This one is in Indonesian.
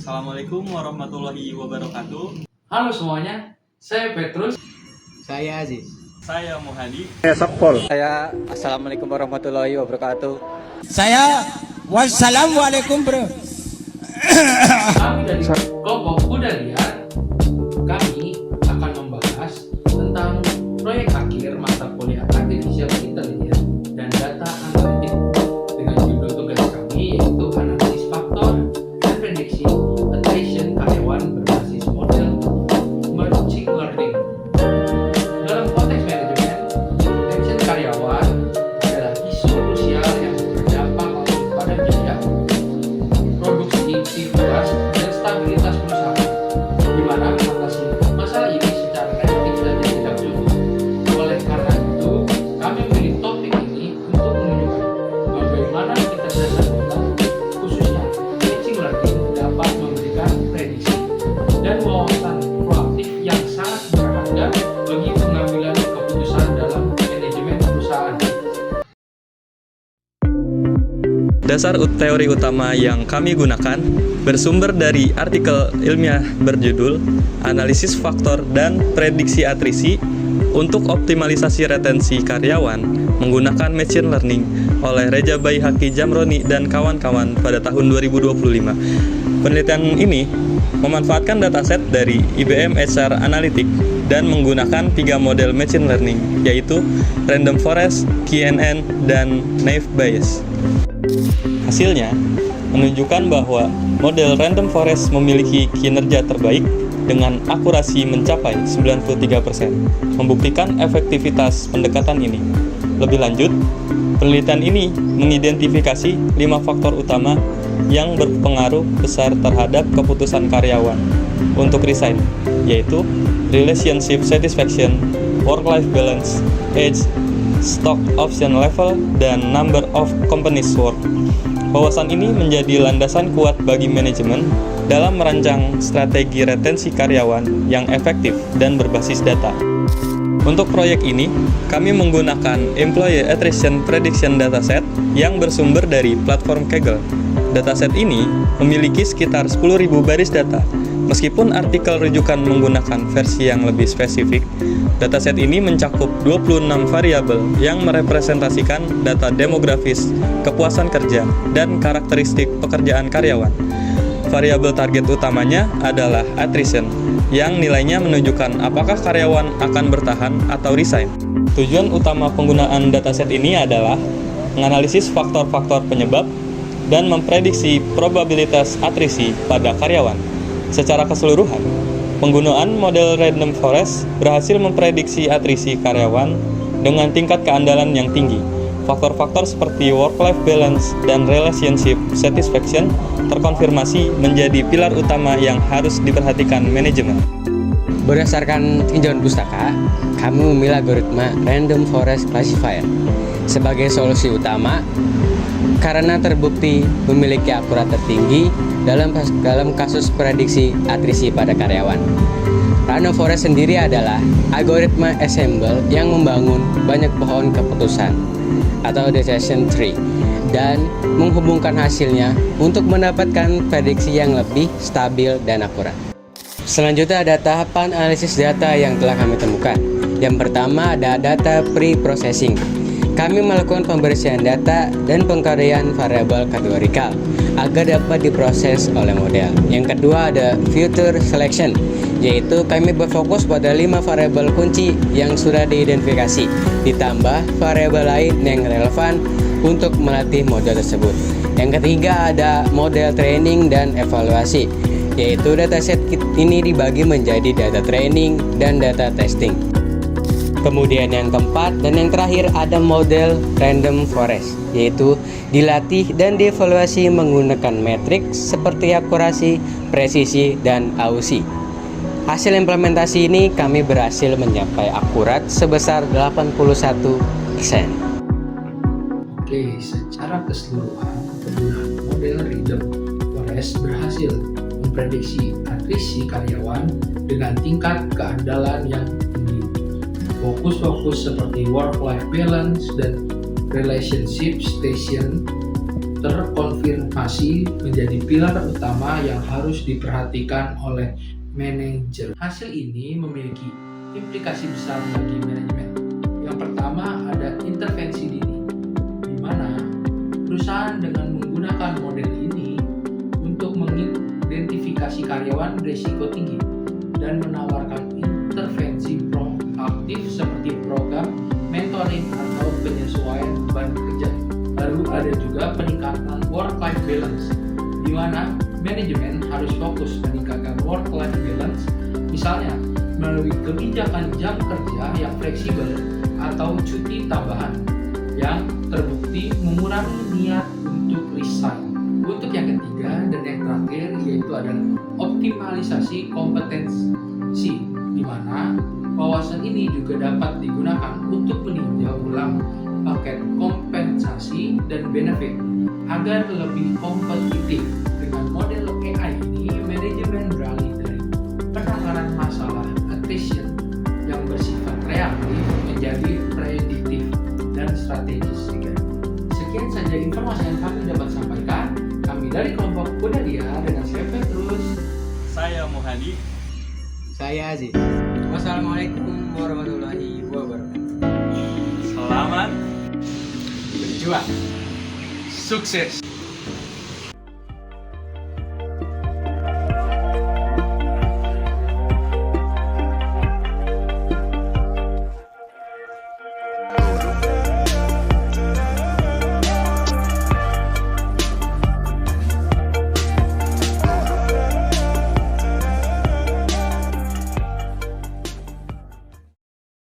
Assalamualaikum warahmatullahi wabarakatuh. Halo semuanya, saya Petrus. Saya Aziz. Saya Muhadi. Saya Assalamualaikum warahmatullahi wabarakatuh. Saya wassalamualaikum bro. Kami dari kelompok Kuda Liar. Kami akan membahas tentang proyek akhir mata kuliah Artificial Intelligence dan Data Analytics dengan judul tugas kami yaitu analisis faktor dan prediksi attrition karyawan berbasis model machine learning. Dalam konteks manajemen, attrition karyawan adalah isu krusial yang berdampak langsung pada biaya, produktivitas, dan stabilitas perusahaan, di mana mengatasi masalah ini secara efektif dan tidak cukup. Oleh karena itu, kami memilih topik ini untuk menunjukkan bagaimana kita berdasar data, khususnya machine learning, dapat memberikan prediksi dan wawasan proaktif yang sangat berharga bagi pengambilan keputusan dalam manajemen perusahaan. Dasar teori utama yang kami gunakan bersumber dari artikel ilmiah berjudul Analisis Faktor dan Prediksi Atrisi untuk Optimalisasi Retensi Karyawan menggunakan Machine Learning oleh Reja Baihaqi Jamroni dan kawan-kawan pada tahun 2025. Penelitian ini memanfaatkan dataset dari IBM HR Analytics dan menggunakan 3 model Machine Learning, yaitu Random Forest, KNN, dan Naive Bayes. Hasilnya menunjukkan bahwa model Random Forest memiliki kinerja terbaik dengan akurasi mencapai 93%, membuktikan efektivitas pendekatan ini. Lebih lanjut, penelitian ini mengidentifikasi 5 faktor utama yang berpengaruh besar terhadap keputusan karyawan untuk resign, yaitu relationship satisfaction, work-life balance, age, stock option level, dan number of companies work. Wawasan ini menjadi landasan kuat bagi manajemen dalam merancang strategi retensi karyawan yang efektif dan berbasis data. Untuk proyek ini, kami menggunakan Employee Attrition Prediction Dataset yang bersumber dari platform Kaggle. Dataset ini memiliki sekitar 10.000 baris data. Meskipun artikel rujukan menggunakan versi yang lebih spesifik, dataset ini mencakup 26 variabel yang merepresentasikan data demografis, kepuasan kerja, dan karakteristik pekerjaan karyawan. Variabel target utamanya adalah attrition, yang nilainya menunjukkan apakah karyawan akan bertahan atau resign. Tujuan utama penggunaan dataset ini adalah menganalisis faktor-faktor penyebab dan memprediksi probabilitas atrisi pada karyawan. Secara keseluruhan, penggunaan model Random Forest berhasil memprediksi atrisi karyawan dengan tingkat keandalan yang tinggi. Faktor-faktor seperti work-life balance dan relationship satisfaction terkonfirmasi menjadi pilar utama yang harus diperhatikan manajemen. Berdasarkan tinjauan pustaka, kami memilih algoritma Random Forest Classifier sebagai solusi utama karena terbukti memiliki akurat tertinggi dalam kasus prediksi atrisi pada karyawan. Random Forest sendiri adalah algoritma ensemble yang membangun banyak pohon keputusan atau decision tree dan menghubungkan hasilnya untuk mendapatkan prediksi yang lebih stabil dan akurat. Selanjutnya ada tahapan analisis data yang telah kami temukan. Yang pertama ada data pre-processing. Kami melakukan pembersihan data dan pengkajian variabel kategorikal agar dapat diproses oleh model. Yang kedua ada future selection, yaitu kami berfokus pada 5 variabel kunci yang sudah diidentifikasi, ditambah variabel lain yang relevan untuk melatih model tersebut. Yang ketiga ada model training dan evaluasi, yaitu dataset ini dibagi menjadi data training dan data testing. Kemudian yang keempat dan yang terakhir ada model Random Forest, yaitu dilatih dan dievaluasi menggunakan metrik seperti akurasi, presisi, dan AUSI. Hasil implementasi ini kami berhasil mencapai akurat sebesar 81%. Oke, secara keseluruhan penggunaan model Random Forest berhasil memprediksi atrisi karyawan dengan tingkat keandalan yang tinggi. Fokus-fokus seperti work-life balance dan relationship station terkonfirmasi menjadi pilar utama yang harus diperhatikan oleh manajer. Hasil ini memiliki implikasi besar bagi manajemen. Yang pertama ada intervensi dini, di mana perusahaan dengan menggunakan model ini untuk mengidentifikasi karyawan berisiko tinggi dan menawarkan intervensi proaktif seperti program mentoring atau penyesuaian beban kerja. Lalu ada juga peningkatan work-life balance, di mana manajemen harus fokus meningkatkan work-life balance, misalnya melalui kebijakan jam kerja yang fleksibel atau cuti tambahan yang terbukti mengurangi niat untuk resign. Untuk yang ketiga dan yang terakhir yaitu adalah optimalisasi kompetensi, di mana wawasan ini juga dapat digunakan untuk meninjau ulang paket kompensasi dan benefit agar lebih kompetitif. Dengan model AI ini, manajemen beralih dari penanganan masalah attrition yang bersifat reaktif menjadi prediktif dan strategis. Sekian saja informasi yang kami dapat sampaikan. Kami dari kelompok Kudaria dengan saya Petrus, Saya Muhadi. Saya Aziz. Wassalamualaikum warahmatullahi wabarakatuh. Selamat berjuang, sukses.